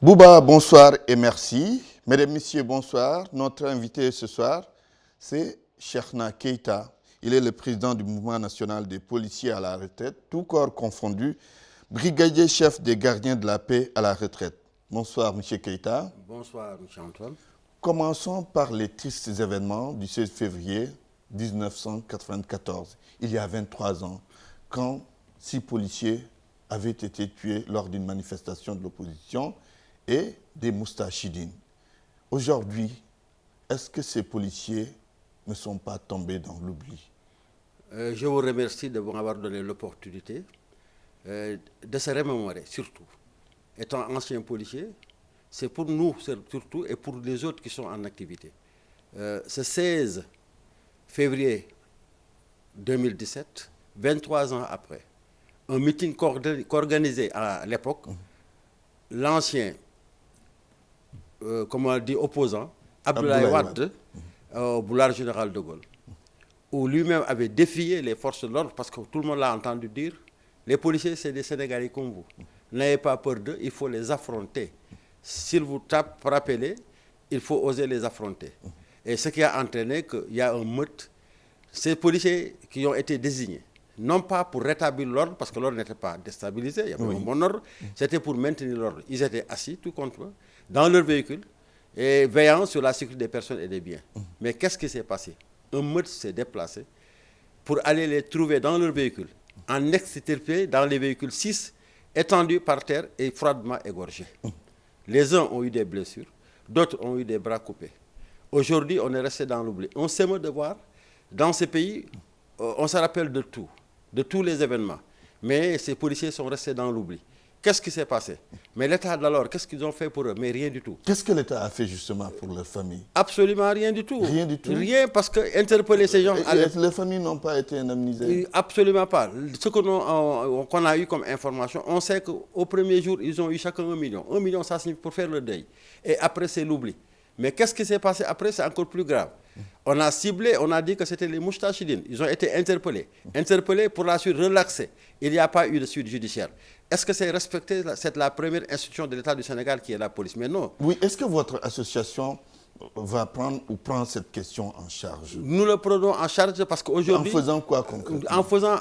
Bouba, bonsoir et merci. Mesdames, Messieurs, bonsoir. Notre invité ce soir, c'est Cheikhna Keita. Il est le président du mouvement national des policiers à la retraite, tout corps confondu, brigadier chef des gardiens de la paix à la retraite. Bonsoir, M. Keita. Bonsoir, M. Antoine. Commençons par les tristes événements du 16 février 1994, il y a 23 ans, quand 6 policiers avaient été tués lors d'une manifestation de l'opposition et des moustachidines. Aujourd'hui, est-ce que ces policiers ne sont pas tombés dans l'oubli? Je vous remercie de m'avoir donné l'opportunité de se remémorer, surtout. Étant ancien policier, c'est pour nous surtout et pour les autres qui sont en activité. Ce 16 février 2017, 23 ans après, un meeting qu'organisé à l'époque, l'ancien comment on dit, opposant, Abdoulaye Wade, au boulevard général de Gaulle, où lui-même avait défié les forces de l'ordre, parce que tout le monde l'a entendu dire, les policiers, c'est des Sénégalais comme vous. N'ayez pas peur d'eux, il faut les affronter. S'ils vous tapent, rappelez, il faut oser les affronter. Et ce qui a entraîné qu'il y a un meurtre, ces policiers qui ont été désignés, non pas pour rétablir l'ordre, parce que l'ordre n'était pas déstabilisé, il y avait un bon ordre, c'était pour maintenir l'ordre. Ils étaient assis, tout contre eux, dans leur véhicule, et veillant sur la sécurité des personnes et des biens. Mais qu'est-ce qui s'est passé? Un meurtre s'est déplacé pour aller les trouver dans leur véhicule, en extirpé dans les véhicules 6, étendus par terre et froidement égorgés. Les uns ont eu des blessures, d'autres ont eu des bras coupés. Aujourd'hui, on est resté dans l'oubli. On s'émeut de voir, dans ce pays, on se rappelle de tout, de tous les événements. Mais ces policiers sont restés dans l'oubli. Qu'est-ce qui s'est passé? Mais l'État d'alors, qu'est-ce qu'ils ont fait pour eux? Mais rien du tout. Qu'est-ce que l'État a fait justement pour leur famille? Absolument rien du tout. Rien du tout? Rien, parce que interpeller ces gens... Les familles n'ont pas été indemnisées? Absolument pas. Ce qu'on a eu comme information, on sait qu'au premier jour, ils ont eu chacun 1 million. 1 million, ça signifie pour faire le deuil. Et après, c'est l'oubli. Mais qu'est-ce qui s'est passé après? C'est encore plus grave. On a ciblé, on a dit que c'était les moustachidines. Ils ont été interpellés. Interpellés, pour la suite relaxés. Il n'y a pas eu de suite judiciaire. Est-ce que c'est respecté? C'est la première institution de l'État du Sénégal qui est la police. Mais non. Oui, est-ce que votre association va prendre ou prend cette question en charge? Nous le prenons en charge parce qu'aujourd'hui... En faisant quoi concrètement?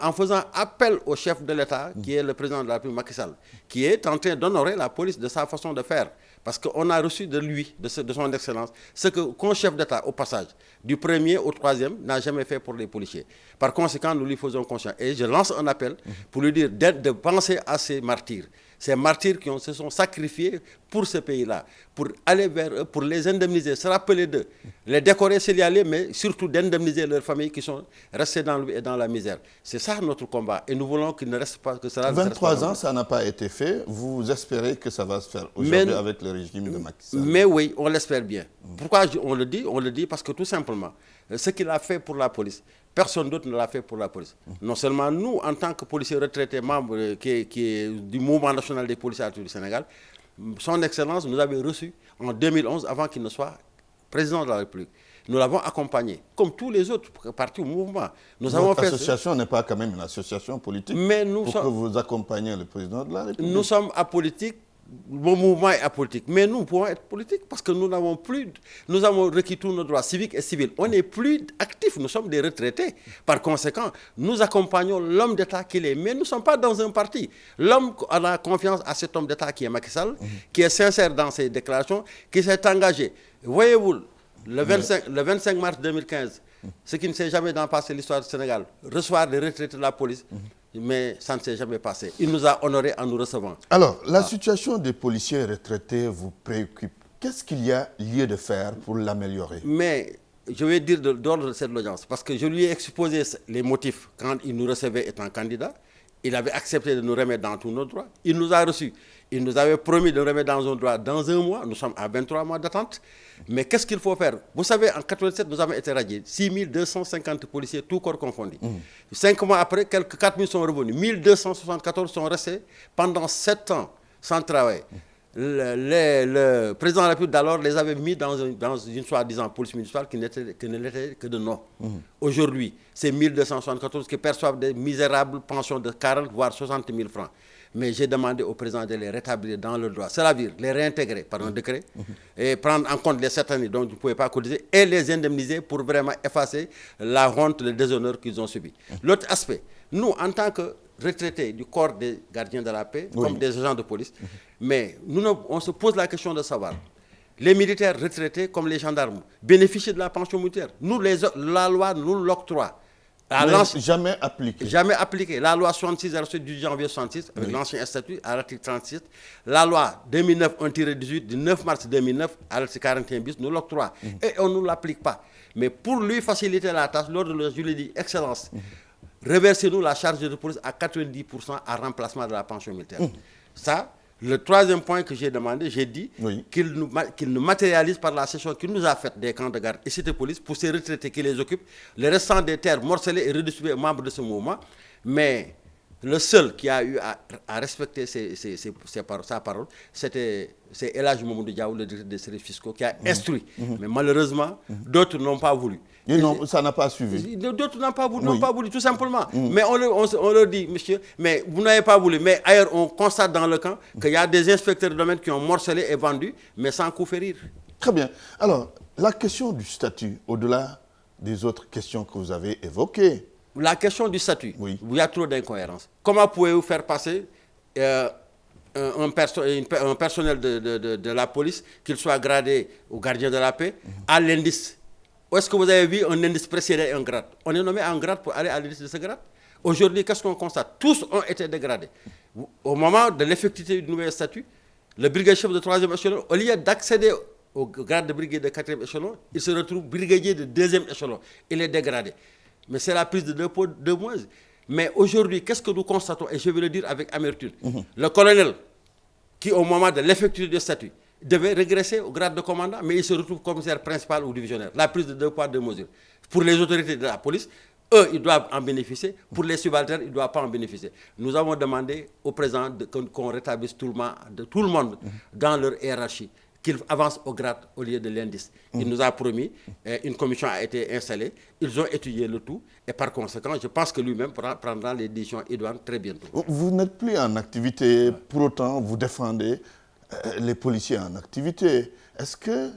En faisant appel au chef de l'État, qui est le président de la République, Macky Sall, qui est en train d'honorer la police de sa façon de faire. Parce qu'on a reçu de lui, de son excellence, ce qu'un chef d'État, au passage, du premier au troisième, n'a jamais fait pour les policiers. Par conséquent, nous lui faisons conscience. Et je lance un appel pour lui dire de penser à ces martyrs. Ces martyrs qui se sont sacrifiés pour ce pays-là, pour aller vers eux, pour les indemniser, se rappeler d'eux, les décorer s'il y allait, mais surtout d'indemniser leurs familles qui sont restées dans l'oubli et dans la misère. C'est ça notre combat. Et nous voulons qu'il ne reste pas que cela. 23 ans, ça n'a pas été fait. Vous espérez que ça va se faire aujourd'hui avec le régime de Macky Sall? Mais oui, on l'espère bien. Pourquoi on le dit? On le dit parce que tout simplement, ce qu'il a fait pour la police, personne d'autre ne l'a fait pour la police. Non seulement nous, en tant que policiers retraités, membres qui est du mouvement national des policiers du Sénégal, son Excellence nous avait reçus en 2011, avant qu'il ne soit président de la République. Nous l'avons accompagné, comme tous les autres partis au mouvement. Votre association n'est pas quand même une association politique, mais que vous accompagnez le président de la République? Nous sommes apolitiques. Mon mouvement est apolitique, mais nous pouvons être politiques parce que nous avons requis tous nos droits civiques et civils. On n'est plus actifs, nous sommes des retraités. Par conséquent, nous accompagnons l'homme d'État qu'il est, mais nous ne sommes pas dans un parti. L'homme a confiance à cet homme d'État qui est Macky Sall, qui est sincère dans ses déclarations, qui s'est engagé. Voyez-vous, le 25 mars 2015, ce qui ne s'est jamais passé l'histoire du Sénégal, recevoir les retraités de la police, mais ça ne s'est jamais passé. Il nous a honorés en nous recevant. Alors, la situation des policiers retraités vous préoccupe. Qu'est-ce qu'il y a lieu de faire pour l'améliorer? Mais je vais dire d'ordre de cette audience, parce que je lui ai exposé les motifs quand il nous recevait étant candidat. Il avait accepté de nous remettre dans tous nos droits. Il nous a reçus. Il nous avait promis de nous remettre dans un droit dans 1 mois. Nous sommes à 23 mois d'attente. Mais qu'est-ce qu'il faut faire? Vous savez, en 1987, nous avons été radiés. 6250 policiers, tout corps confondus. 5 mois après, quelques 4000 sont revenus. 1274 sont restés pendant 7 ans sans travail. Le président de la République d'alors les avait mis dans une soi-disant police municipale qui ne l'était que de nom. Aujourd'hui, c'est 1274 qui perçoivent des misérables pensions de 40 voire 60 000 francs. Mais j'ai demandé au président de les rétablir dans le droit, c'est-à-dire les réintégrer par un décret et prendre en compte les certaines dont ils ne pouvaient pas cotiser et les indemniser pour vraiment effacer la honte, le déshonneur qu'ils ont subi. L'autre aspect, nous, en tant que retraités du corps des gardiens de la paix, comme des agents de police, mais on se pose la question de savoir, les militaires retraités comme les gendarmes bénéficient de la pension militaire. Nous, la loi nous l'octroie. Jamais appliqué. Jamais appliqué. La loi 66 du janvier 66, avec l'ancien statut, à l'article 36. La loi 2009-1-18 du 9 mars 2009, à l'article 41 bis, nous l'octroie. Et on ne nous l'applique pas. Mais pour lui faciliter la tâche, lors de le je lui dis, Excellence, reversez-nous la charge de police à 90% à remplacement de la pension militaire. Ça, le troisième point que j'ai demandé, j'ai dit qu'il nous matérialise par la session qu'il nous a faite des camps de garde et cité police pour ces retraités qui les occupent, le restant des terres morcelées et redistribuées aux membres de ce mouvement. Mais le seul qui a eu à respecter sa parole, c'est El Hadji Mamadou Diaw, le directeur des services fiscaux, qui a instruit. Mais malheureusement, d'autres n'ont pas voulu. Ça n'a pas suivi. D'autres n'ont pas voulu, tout simplement. Mais on leur dit, monsieur, mais vous n'avez pas voulu. Mais ailleurs, on constate dans le camp qu'il y a des inspecteurs de domaine qui ont morcelé et vendu, mais sans coup férir. Très bien. Alors, la question du statut, au-delà des autres questions que vous avez évoquées. La question du statut, il y a trop d'incohérences. Comment pouvez-vous faire passer un personnel de la police, qu'il soit gradé au gardien de la paix, à l'indice? Où est-ce que vous avez vu un indice précédé un grade? On est nommé en grade pour aller à l'indice de ce grade. Aujourd'hui, qu'est-ce qu'on constate? Tous ont été dégradés. Au moment de l'effectivité du nouvel statut, le brigadier chef de 3e échelon, au lieu d'accéder au grade de brigadier de 4e échelon, il se retrouve brigadier de 2e échelon. Il est dégradé. Mais c'est la prise de deux mois. Mais aujourd'hui, qu'est-ce que nous constatons? Et je vais le dire avec amertume. Le colonel, qui au moment de l'effectivité du statut, devait régresser au grade de commandant, mais il se retrouve commissaire principal ou divisionnaire. La prise de 2 poids, 2 mesures. Pour les autorités de la police, eux, ils doivent en bénéficier. Pour les subalternes, ils ne doivent pas en bénéficier. Nous avons demandé au président qu'on rétablisse tout le monde dans leur hiérarchie, qu'ils avancent au grade au lieu de l'indice. Il nous a promis, une commission a été installée, ils ont étudié le tout, et par conséquent, je pense que lui-même prendra les décisions idoines très bientôt. Vous n'êtes plus en activité, pour autant, vous défendez les policiers en activité. Est-ce que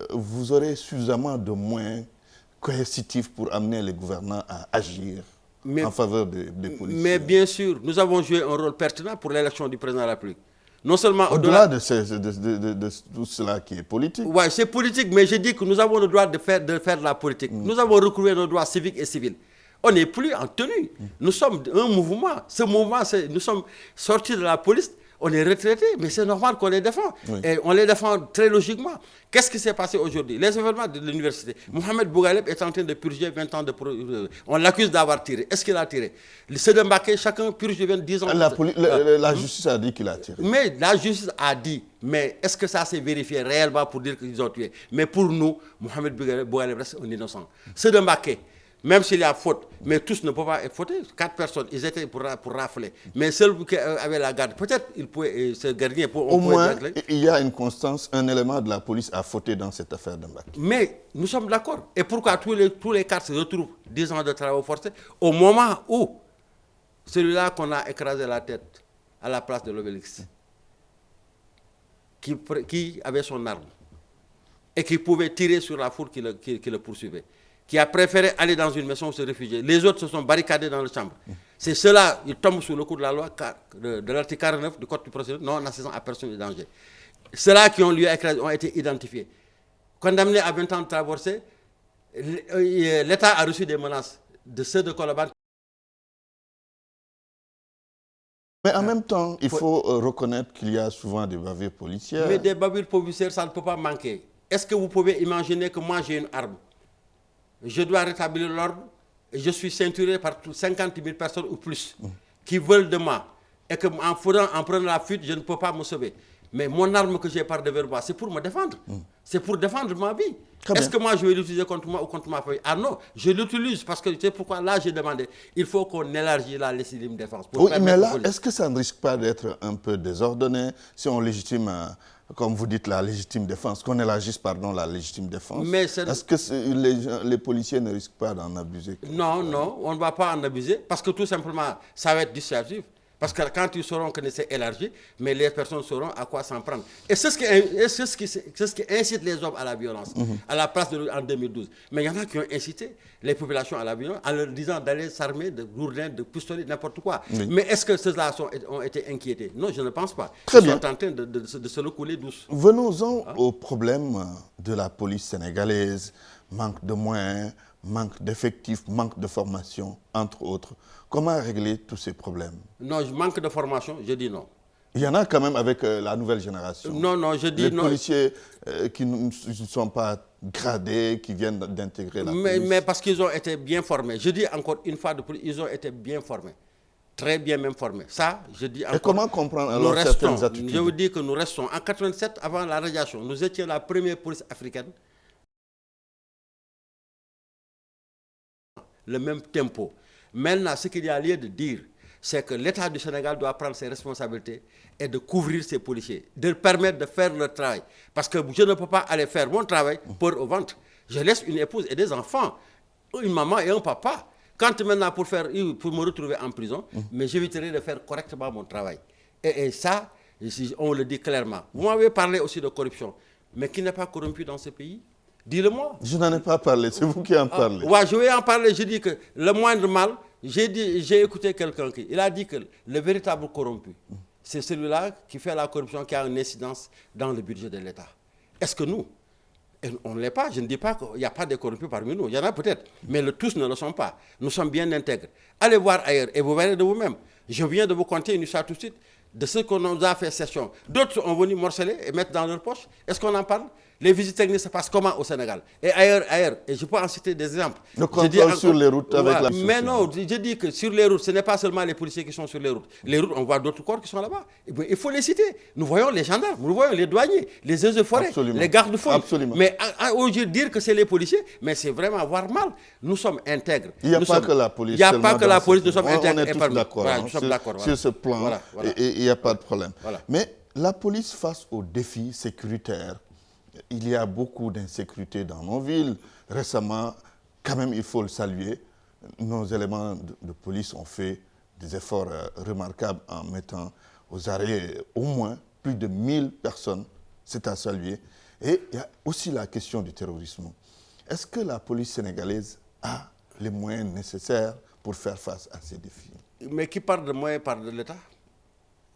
vous aurez suffisamment de moyens coercitifs pour amener les gouvernants à agir en faveur des policiers? Mais bien sûr, nous avons joué un rôle pertinent pour l'élection du président de la République. Non seulement au-delà de tout cela qui est politique. Oui, c'est politique, mais je dis que nous avons le droit de faire de la politique. Nous avons recouvré nos droits civiques et civils. On n'est plus en tenue. Nous sommes un mouvement. Ce mouvement, nous sommes sortis de la police. On est retraités, mais c'est normal qu'on les défend. Et on les défend très logiquement. Qu'est-ce qui s'est passé aujourd'hui? Les événements de l'université. Mohamed Bougaleb est en train de purger 20 ans de... On l'accuse d'avoir tiré. Est-ce qu'il a tiré? Ceux de Mbaké, chacun purge 10 ans. La justice a dit qu'il a tiré. Mais la justice a dit. Mais est-ce que ça s'est vérifié réellement pour dire qu'ils ont tué? Mais pour nous, Mohamed Bougaleb reste un innocent. Ceux de Mbaké, même s'il y a faute, mais tous ne peuvent pas être fautés. 4 personnes, ils étaient pour rafler. Mais seul qui avait la garde, peut-être il pouvait, ce gardien... Au moins, il y a une constance, un élément de la police a fauté dans cette affaire de Mbaké. Mais nous sommes d'accord. Et pourquoi tous les 4 se retrouvent 10 ans de travaux forcés au moment où celui-là qu'on a écrasé la tête à la place de l'Obélix, qui avait son arme et qui pouvait tirer sur la foule qui le poursuivait, qui a préféré aller dans une maison se réfugier. Les autres se sont barricadés dans la chambre. C'est cela, ils tombent sous le coup de la loi de l'article 49 du Code du procédure, non assistant à personne de danger. Ceux-là qui ont lieu écrasé ont été identifiés. Condamnés à 20 ans de travaux forcés, l'État a reçu des menaces de ceux de Colobane. Mais en même temps, il faut reconnaître qu'il y a souvent des bavures policières. Mais des bavures policières, ça ne peut pas manquer. Est-ce que vous pouvez imaginer que moi j'ai une arme? Je dois rétablir l'ordre et je suis ceinturé par 50 000 personnes ou plus qui veulent de moi. Et qu'en prenant la fuite, je ne peux pas me sauver. Mais mon arme que j'ai par devers moi, c'est pour me défendre. C'est pour défendre ma vie. Est-ce que moi je vais l'utiliser contre moi ou contre ma famille? Ah non, je l'utilise parce que c'est pourquoi là j'ai demandé. Il faut qu'on élargisse la légitime défense. Oui, mais là, est-ce que ça ne risque pas d'être un peu désordonné si on légitime, comme vous dites, la légitime défense, qu'on élargisse, la légitime défense? Est-ce que les policiers ne risquent pas d'en abuser? Non, non, on ne va pas en abuser parce que tout simplement, ça va être dissuasif. Parce que quand ils sauront que c'est élargi, mais les personnes sauront à quoi s'en prendre. Et c'est ce qui incite les hommes à la violence, à la place en 2012. Mais il y en a qui ont incité les populations à la violence en leur disant d'aller s'armer de gourdins, de pistolets, n'importe quoi. Oui. Mais est-ce que ceux-là ont été inquiétés? Non, je ne pense pas. Très bien. Ils sont en train de se le couler douce. Venons-en au problème de la police sénégalaise. Manque de moyens, manque d'effectifs, manque de formation, entre autres. Comment régler tous ces problèmes? Non, manque de formation, je dis non. Il y en a quand même avec la nouvelle génération. Non, je dis non. Les policiers qui ne sont pas gradés, qui viennent d'intégrer la police. Mais parce qu'ils ont été bien formés. Je dis encore une fois de plus, ils ont été bien formés. Très bien même formés. Ça, je dis encore. Et comment comprendre alors certaines attitudes? Je vous dis que nous restons. En 87, avant la radiation, nous étions la première police africaine. Le même tempo. Maintenant, ce qu'il y a lieu de dire, c'est que l'État du Sénégal doit prendre ses responsabilités et de couvrir ses policiers, de leur permettre de faire leur travail. Parce que je ne peux pas aller faire mon travail peur au ventre. Je laisse une épouse et des enfants, une maman et un papa. Quand maintenant pour me retrouver en prison, mais j'éviterai de faire correctement mon travail. Et ça, on le dit clairement. Vous m'avez parlé aussi de corruption. Mais qui n'est pas corrompu dans ce pays? Dis-le-moi. Je n'en ai pas parlé, c'est vous qui en parlez. Ouais, je vais en parler. Je dis que le moindre mal, j'ai écouté quelqu'un il a dit que le véritable corrompu, c'est celui-là qui fait la corruption, qui a une incidence dans le budget de l'État. Est-ce que nous, on ne l'est pas? Je ne dis pas qu'il n'y a pas de corrompus parmi nous. Il y en a peut-être, mais tous ne le sont pas. Nous sommes bien intègres. Allez voir ailleurs et vous verrez de vous-même. Je viens de vous conter une histoire tout de suite de ce qu'on nous a fait session. D'autres ont venu morceler et mettre dans leur poche. Est-ce qu'on en parle? Les visites techniques se passent comment au Sénégal? Et ailleurs. Et je peux en citer des exemples. Le contrôle sur les routes avec la Mais non, je dis que sur les routes, ce n'est pas seulement les policiers qui sont sur les routes. Les routes, on voit d'autres corps qui sont là-bas. Il faut les citer. Nous voyons les gendarmes, nous voyons les douaniers, les eaux et forêts, les gardes-fous. Mais au lieu de dire que c'est les policiers, mais c'est vraiment avoir mal. Nous sommes intègres. Il n'y a pas que la police. Il n'y a pas que la police, nous sommes intègres. On est tous d'accord. Sur ce plan, il n'y a pas de problème. Mais la police face aux défis sécuritaires, il y a beaucoup d'insécurité dans nos villes. Récemment, quand même, il faut le saluer, nos éléments de police ont fait des efforts remarquables en mettant aux arrêts au moins plus de 1000 personnes. C'est à saluer. Et il y a aussi la question du terrorisme. Est-ce que la police sénégalaise a les moyens nécessaires pour faire face à ces défis? Mais qui parle de moyens parle de l'État?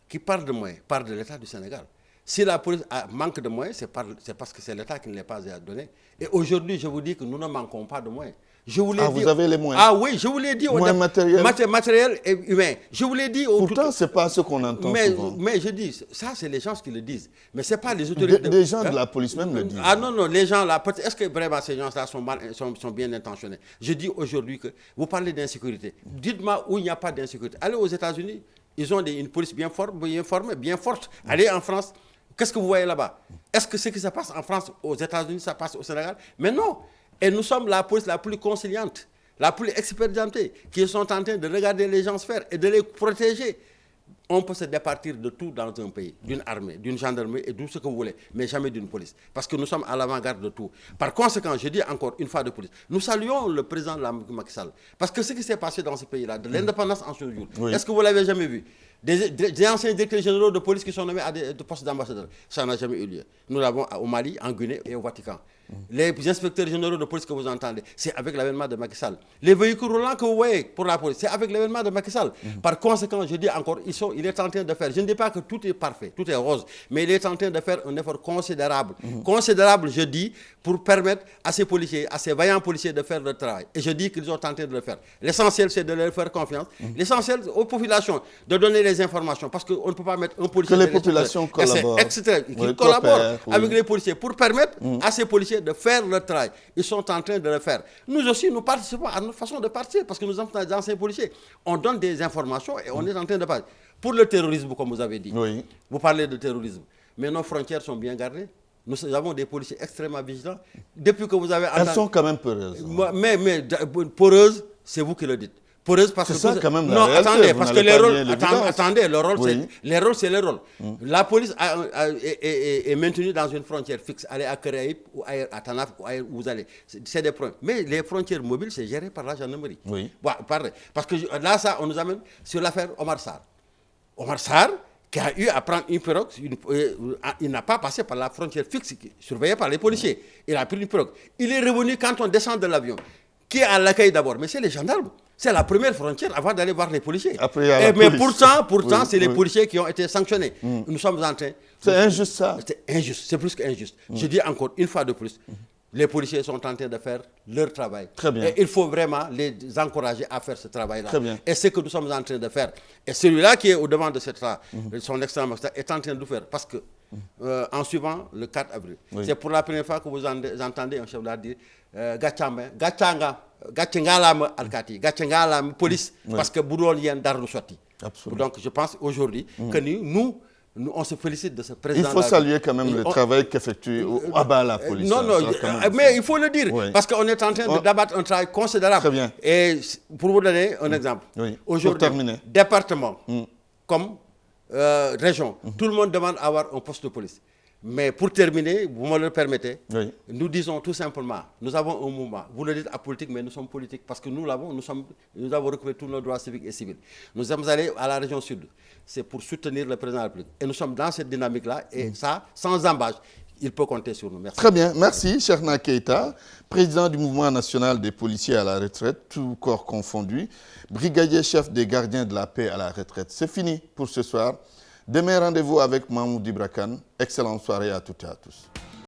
Qui parle de moyens parle de l'État du Sénégal. Si la police manque de moyens, c'est parce que c'est l'État qui ne les a pas donné. Et aujourd'hui, je vous dis que nous ne manquons pas de moyens. Je vous l'ai dit. Vous avez les moyens? Ah oui, je vous l'ai dit. Moyens matériels? Matériels et humains. Je vous l'ai dit. Pourtant, ce n'est pas ce qu'on entend souvent. Mais je dis, ça, c'est les gens qui le disent. Mais ce n'est pas les autorités. Des gens de la police même le disent. Ah non, les gens là, est-ce que vraiment ces gens-là sont bien intentionnés? Je dis aujourd'hui que vous parlez d'insécurité. Dites-moi où il n'y a pas d'insécurité. Allez aux États-Unis, ils ont une police bien formée, bien forte. Allez en France. Qu'est-ce que vous voyez là-bas? Est-ce que ce qui se passe en France, aux États-Unis, ça passe au Sénégal? Mais non. Et nous sommes la police la plus conciliante, la plus expérimentée, qui sont en train de regarder les gens se faire et de les protéger. On peut se départir de tout dans un pays, d'une armée, d'une gendarmerie et tout ce que vous voulez, mais jamais d'une police. Parce que nous sommes à l'avant-garde de tout. Par conséquent, je dis encore une fois de plus, nous saluons le président Macky Sall. Parce que ce qui s'est passé dans ce pays-là, de l'indépendance en ce jour, est-ce que vous l'avez jamais vu? Des anciens directeurs généraux de police qui sont nommés à des postes d'ambassadeurs. Ça n'a jamais eu lieu. Nous l'avons au Mali, en Guinée et au Vatican. Les inspecteurs généraux de police que vous entendez, c'est avec l'avènement de Macky Sall. Les véhicules roulants que vous voyez pour la police, c'est avec l'avènement de Macky Sall. Par conséquent, je dis encore, il est en train de faire, je ne dis pas que tout est parfait, tout est rose, mais il est en train de faire un effort considérable. Considérable, je dis, pour permettre à ces policiers, à ces vaillants policiers de faire leur travail. Et je dis qu'ils sont en train de le faire. L'essentiel, c'est de leur faire confiance. L'essentiel, aux populations, de donner les informations, parce qu'on ne peut pas mettre un policier... Que les populations collaborent. Qu'ils collaborent avec les policiers pour permettre à ces policiers de faire leur travail. Ils sont en train de le faire. Nous aussi, nous participons à notre façon de participer, parce que nous sommes des anciens policiers. On donne des informations et on est en train de parler. Pour le terrorisme, comme vous avez dit, vous parlez de terrorisme, mais nos frontières sont bien gardées. Nous avons des policiers extrêmement vigilants. Depuis que vous avez... Elles sont quand même peureuses. Mais poreuses, c'est vous qui le dites. Poreuse parce que ça quand même non, réalité, attendez, parce que les rôles, le rôle, c'est les rôles. La police est maintenue dans une frontière fixe. Allez à Caraïbes ou ailleurs, à Tanaf ou ailleurs où vous allez. C'est des problèmes. Mais les frontières mobiles, c'est géré par la gendarmerie. Oui. Parce que là, ça, on nous amène sur l'affaire Omar Sarr. Omar Sarr, qui a eu à prendre une pirogue, il n'a pas passé par la frontière fixe surveillée par les policiers. Il a pris une pirogue. Il est revenu quand on descend de l'avion. Qui est à l'accueil d'abord? Mais c'est les gendarmes. C'est la première frontière avant d'aller voir les policiers. Après, il y a la mais police. pourtant, c'est les policiers qui ont été sanctionnés. Nous sommes en train... C'est injuste ça. C'est injuste, c'est plus qu'injuste. Je dis encore une fois de plus, les policiers sont en train de faire leur travail. Très bien. Et il faut vraiment les encourager à faire ce travail-là. Très bien. Et c'est ce que nous sommes en train de faire. Et celui-là qui est au devant de cette son Excellence est en train de le faire. Parce que, en suivant le 4 avril, c'est pour la première fois que vous entendez un chef d'État dire Gatchengalam Alkati, Gatchengalam police, parce que Boudol Yen Darou Soti. Donc je pense aujourd'hui que nous, on se félicite de ce président. Il faut saluer quand même le travail qu'effectue Abba la police. Non, mais il faut le dire, parce qu'on est en train d'abattre un travail considérable. Très bien. Et pour vous donner un exemple, aujourd'hui, département comme région, tout le monde demande à avoir un poste de police. Mais pour terminer, vous me le permettez, nous disons tout simplement, nous avons un mouvement, vous le dites apolitique, mais nous sommes politiques parce que nous avons recouvert tous nos droits civiques et civils. Nous sommes allés à la région sud, c'est pour soutenir le président de la République. Et nous sommes dans cette dynamique-là, et ça, sans embâche, il peut compter sur nous. Merci. Très bien, merci Cheikhna Keita, président du mouvement national des policiers à la retraite, tout corps confondu, brigadier chef des gardiens de la paix à la retraite. C'est fini pour ce soir. Demain, rendez-vous avec Mahmoud Ibra Kane. Excellente soirée à toutes et à tous.